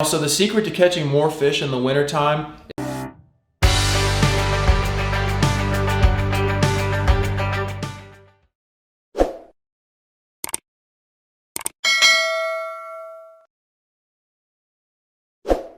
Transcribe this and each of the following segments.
Also, the secret to catching more fish in the wintertime .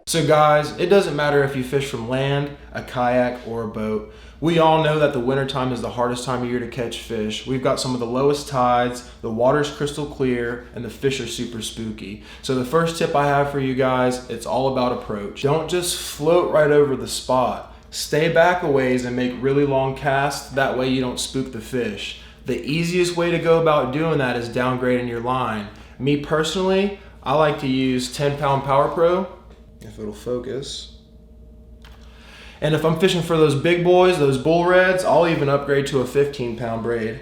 So guys, it doesn't matter if you fish from land, a kayak, or a boat. We all know that the wintertime is the hardest time of year to catch fish. We've got some of the lowest tides, the water's crystal clear, and the fish are super spooky. So the first tip I have for you guys, it's all about approach. Don't just float right over the spot. Stay back a ways and make really long casts, that way you don't spook the fish. The easiest way to go about doing that is downgrading your line. Me personally, I like to use 10-pound Power Pro, if it'll focus. And if I'm fishing for those big boys, those bull reds, I'll even upgrade to a 15-pound braid.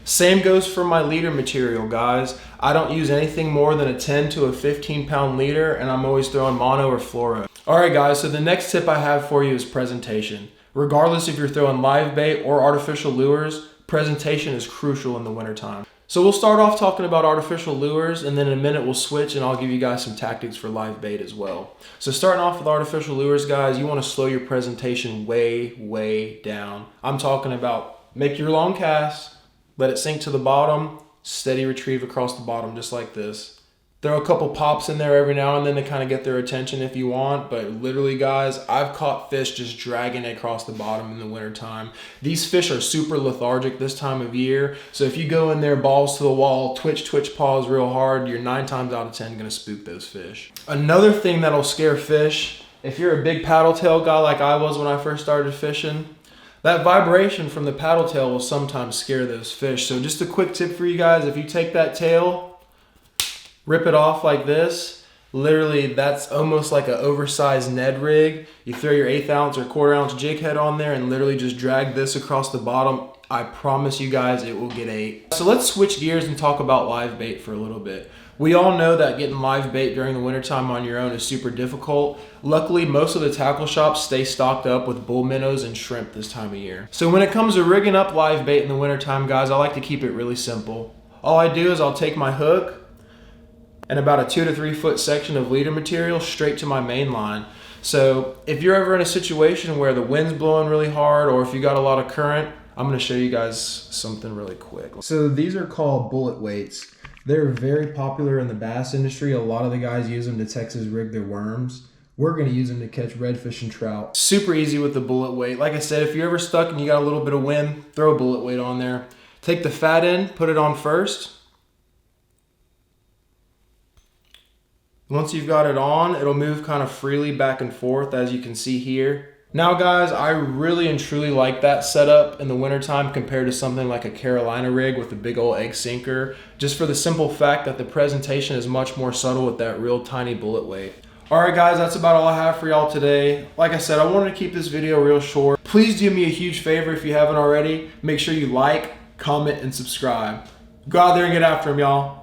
Same goes for my leader material, guys. I don't use anything more than a 10 to a 15-pound leader, and I'm always throwing mono or fluoro. Alright guys, so the next tip I have for you is presentation. Regardless if you're throwing live bait or artificial lures, presentation is crucial in the wintertime. So we'll start off talking about artificial lures, and then in a minute we'll switch and I'll give you guys some tactics for live bait as well. So starting off with artificial lures, guys, you want to slow your presentation way down. I'm talking about make your long cast, let it sink to the bottom, steady retrieve across the bottom just like this. Throw a couple pops in there every now and then to kind of get their attention if you want, but literally guys, I've caught fish just dragging it across the bottom in the wintertime. These fish are super lethargic this time of year, so if you go in there balls to the wall, twitch paws real hard, you're 9 times out of 10 gonna spook those fish. Another thing that'll scare fish, if you're a big paddle tail guy like I was when I first started fishing, that vibration from the paddle tail will sometimes scare those fish. So just a quick tip for you guys, if you take that tail, rip it off like this, literally that's almost like an oversized Ned rig. You throw your 1/8 ounce or 1/4 ounce jig head on there and literally just drag this across the bottom. I promise you guys it will get ate. So let's switch gears and talk about live bait for a little bit. We all know that getting live bait during the wintertime on your own is super difficult. Luckily, most of the tackle shops stay stocked up with bull minnows and shrimp this time of year. So when it comes to rigging up live bait in the wintertime, guys, I like to keep it really simple. All I do is I'll take my hook and about a 2 to 3 foot section of leader material straight to my main line. So if you're ever in a situation where the wind's blowing really hard or if you got a lot of current, I'm gonna show you guys something really quick. So these are called bullet weights. They're very popular in the bass industry. A lot of the guys use them to Texas rig their worms. We're gonna use them to catch redfish and trout. Super easy with the bullet weight. Like I said, if you're ever stuck and you got a little bit of wind, throw a bullet weight on there. Take the fat end, put it on first. Once you've got it on, it'll move kind of freely back and forth as you can see here. Now guys, I really and truly like that setup in the wintertime compared to something like a Carolina rig with a big old egg sinker, just for the simple fact that the presentation is much more subtle with that real tiny bullet weight. Alright guys, that's about all I have for y'all today. Like I said, I wanted to keep this video real short. Please do me a huge favor if you haven't already. Make sure you like, comment, and subscribe. Go out there and get after them, y'all.